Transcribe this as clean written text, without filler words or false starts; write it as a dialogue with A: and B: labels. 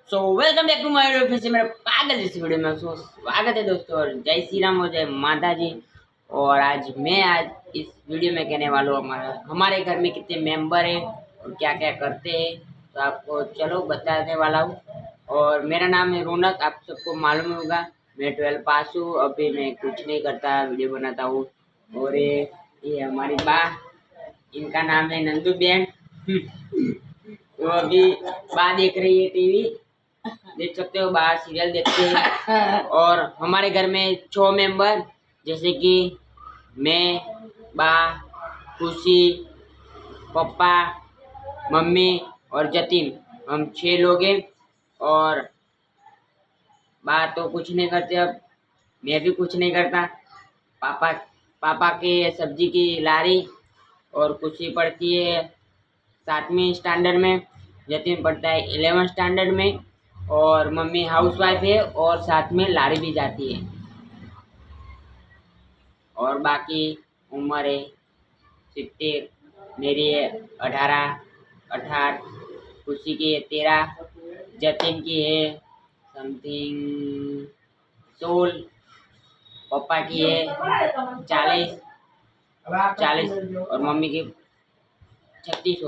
A: So welcome back to my video. फिर से मेरे पागल जैसी वीडियो में आपको स्वागत है दोस्तों, और जय श्री राम और जय माता जी। और आज इस वीडियो में कहने वाला हूँ हमारे घर में कितने मेंबर हैं और क्या क्या करते हैं, तो आपको चलो बताने वाला हूँ। और मेरा नाम है रौनक, आप सबको मालूम होगा। मैं 12 पास हूँ, अभी मैं कुछ नहीं करता, वीडियो बनाता हूँ। और ये हमारी बा, इनका नाम है नंदू बेन। वो अभी बा देख रही है टीवी, देख सकते हो, बाहर सीरियल देखते हैं। और हमारे घर में 6 मेंबर, जैसे कि मैं, बा, खुशी, पापा, मम्मी और जतिन, हम 6 लोग हैं। और बा तो कुछ नहीं करते, अब मैं भी कुछ नहीं करता। पापा पापा के सब्जी की लारी, और खुशी पढ़ती है 7वीं स्टैंडर्ड में, जतिन पढ़ता है 11th स्टैंडर्ड में। और मम्मी हाउसवाइफ है और साथ में लारी भी जाती है। और बाकी उम्र है 70, मेरी है 18, खुशी की है 13, जतिन की है समथिंग 16, पापा की है 40 और मम्मी की 36।